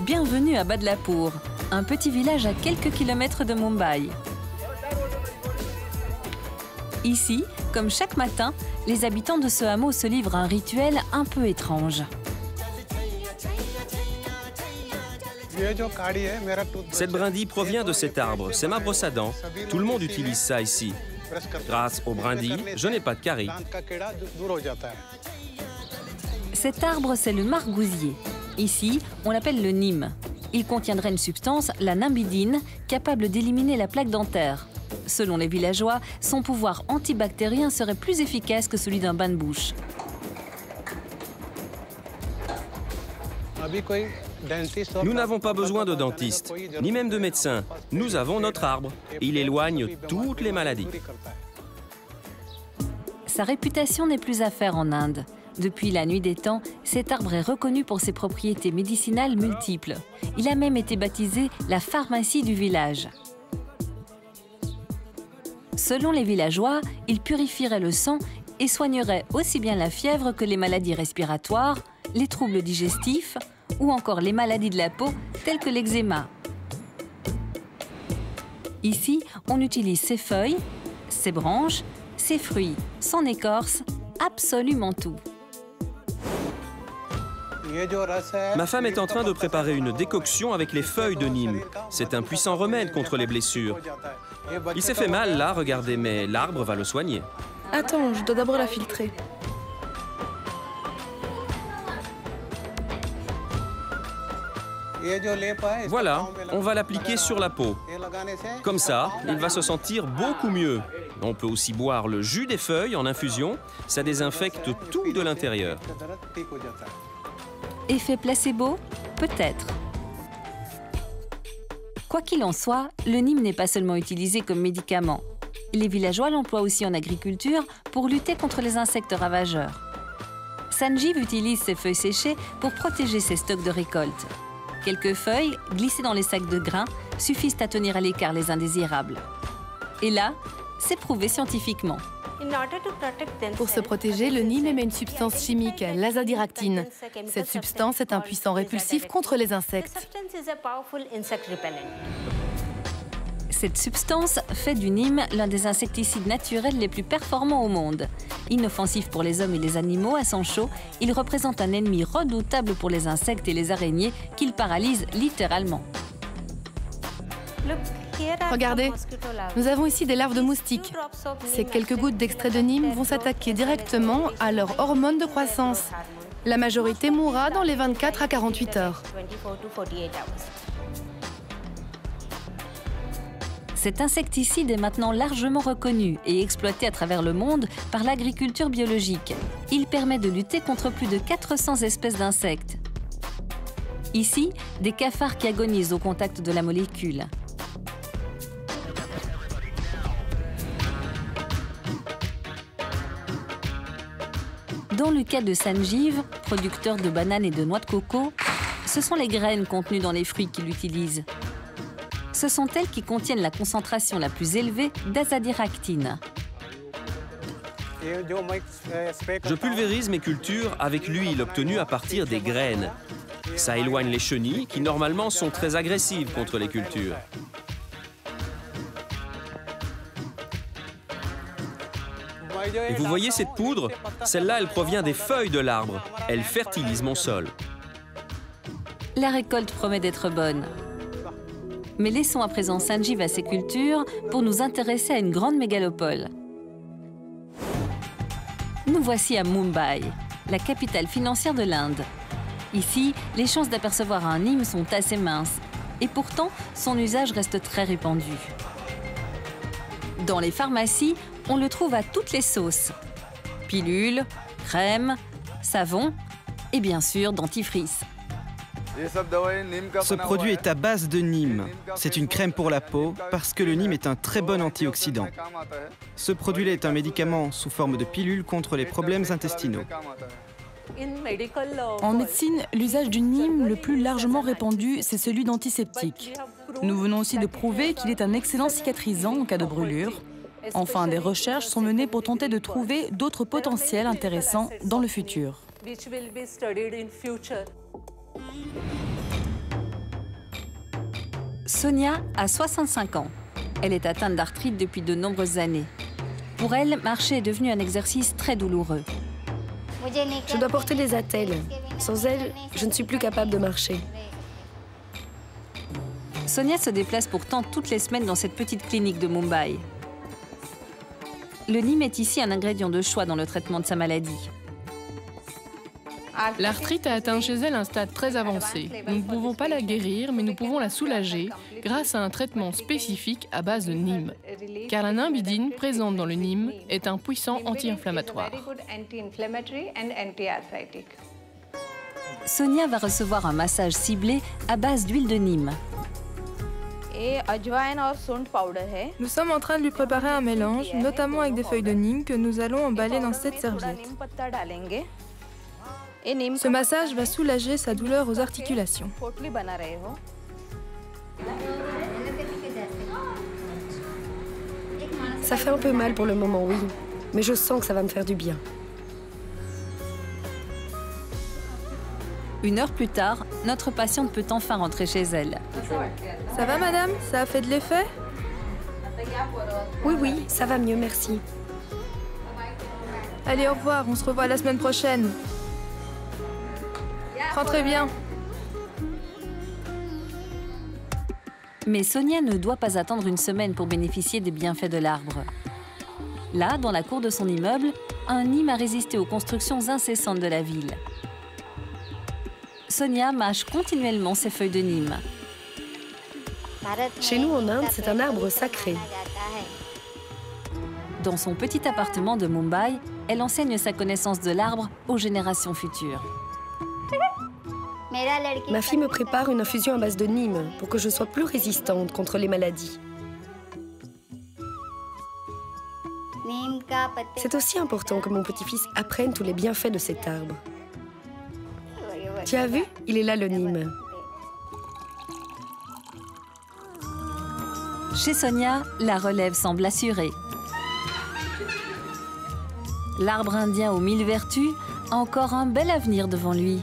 Bienvenue à Badlapur, un petit village à quelques kilomètres de Mumbai. Ici, comme chaque matin, les habitants de ce hameau se livrent à un rituel un peu étrange. Cette brindille provient de cet arbre, c'est ma brosse à dents. Tout le monde utilise ça ici. Grâce aux brindilles, je n'ai pas de caries. Cet arbre, c'est le margousier. Ici, on l'appelle le neem. Il contiendrait une substance, la nimbidine, capable d'éliminer la plaque dentaire. Selon les villageois, son pouvoir antibactérien serait plus efficace que celui d'un bain de bouche. Nous n'avons pas besoin de dentiste, ni même de médecin. Nous avons notre arbre. Il éloigne toutes les maladies. Sa réputation n'est plus à faire en Inde. Depuis la nuit des temps, cet arbre est reconnu pour ses propriétés médicinales multiples. Il a même été baptisé la pharmacie du village. Selon les villageois, il purifierait le sang et soignerait aussi bien la fièvre que les maladies respiratoires, les troubles digestifs ou encore les maladies de la peau telles que l'eczéma. Ici, on utilise ses feuilles, ses branches, ses fruits, son écorce, absolument tout. Ma femme est en train de préparer une décoction avec les feuilles de Nîmes. C'est un puissant remède contre les blessures. Il s'est fait mal là, regardez, mais l'arbre va le soigner. Attends, je dois d'abord la filtrer. Voilà, on va l'appliquer sur la peau. Comme ça, il va se sentir beaucoup mieux. On peut aussi boire le jus des feuilles en infusion. Ça désinfecte tout de l'intérieur. Effet placebo? Peut-être. Quoi qu'il en soit, le neem n'est pas seulement utilisé comme médicament. Les villageois l'emploient aussi en agriculture pour lutter contre les insectes ravageurs. Sanjeev utilise ses feuilles séchées pour protéger ses stocks de récolte. Quelques feuilles, glissées dans les sacs de grains, suffisent à tenir à l'écart les indésirables. Et là, c'est prouvé scientifiquement. Pour se protéger, le neem émet une substance chimique, l'azadiractine. Cette substance est un puissant répulsif contre les insectes. Cette substance fait du neem l'un des insecticides naturels les plus performants au monde. Inoffensif pour les hommes et les animaux à sang chaud, il représente un ennemi redoutable pour les insectes et les araignées qu'il paralyse littéralement. Regardez, nous avons ici des larves de moustiques. Ces quelques gouttes d'extrait de neem vont s'attaquer directement à leurs hormones de croissance. La majorité mourra dans les 24 à 48 heures. Cet insecticide est maintenant largement reconnu et exploité à travers le monde par l'agriculture biologique. Il permet de lutter contre plus de 400 espèces d'insectes. Ici, des cafards qui agonisent au contact de la molécule. Dans le cas de Sanjeev, producteur de bananes et de noix de coco, ce sont les graines contenues dans les fruits qu'il utilise. Ce sont elles qui contiennent la concentration la plus élevée d'azadiractine. Je pulvérise mes cultures avec l'huile obtenue à partir des graines. Ça éloigne les chenilles qui, normalement, sont très agressives contre les cultures. Et vous voyez cette poudre? Celle-là, elle provient des feuilles de l'arbre. Elle fertilise mon sol. La récolte promet d'être bonne. Mais laissons à présent Sanjeev à ses cultures pour nous intéresser à une grande mégalopole. Nous voici à Mumbai, la capitale financière de l'Inde. Ici, les chances d'apercevoir un neem sont assez minces. Et pourtant, son usage reste très répandu. Dans les pharmacies, on le trouve à toutes les sauces. Pilules, crèmes, savons et bien sûr dentifrice. Ce produit est à base de neem. C'est une crème pour la peau parce que le neem est un très bon antioxydant. Ce produit-là est un médicament sous forme de pilule contre les problèmes intestinaux. En médecine, l'usage du neem le plus largement répandu, c'est celui d'antiseptique. Nous venons aussi de prouver qu'il est un excellent cicatrisant en cas de brûlure. Enfin, des recherches sont menées pour tenter de trouver d'autres potentiels intéressants dans le futur. Sonia a 65 ans. Elle est atteinte d'arthrite depuis de nombreuses années. Pour elle, marcher est devenu un exercice très douloureux. Je dois porter des attelles. Sans elles, je ne suis plus capable de marcher. Sonia se déplace pourtant toutes les semaines dans cette petite clinique de Mumbai. Le Neem est ici un ingrédient de choix dans le traitement de sa maladie. L'arthrite a atteint chez elle un stade très avancé. Nous ne pouvons pas la guérir, mais nous pouvons la soulager grâce à un traitement spécifique à base de Neem. Car la nimbidine présente dans le Neem est un puissant anti-inflammatoire. Sonia va recevoir un massage ciblé à base d'huile de Neem. Nous sommes en train de lui préparer un mélange, notamment avec des feuilles de Neem que nous allons emballer dans cette serviette. Ce massage va soulager sa douleur aux articulations. Ça fait un peu mal pour le moment, oui, mais je sens que ça va me faire du bien. Une heure plus tard, notre patiente peut enfin rentrer chez elle. Ça va, madame? Ça a fait de l'effet? Oui, oui, ça va mieux, merci. Allez, au revoir, on se revoit la semaine prochaine. Rentrez bien. Mais Sonia ne doit pas attendre une semaine pour bénéficier des bienfaits de l'arbre. Là, dans la cour de son immeuble, un Neem a résisté aux constructions incessantes de la ville. Sonia mâche continuellement ses feuilles de Neem. Chez nous, en Inde, c'est un arbre sacré. Dans son petit appartement de Mumbai, elle enseigne sa connaissance de l'arbre aux générations futures. Ma fille me prépare une infusion à base de Neem pour que je sois plus résistante contre les maladies. C'est aussi important que mon petit-fils apprenne tous les bienfaits de cet arbre. Tu as vu? Il est là, le Neem. Chez Sonia, la relève semble assurée. L'arbre indien aux 1000 vertus a encore un bel avenir devant lui.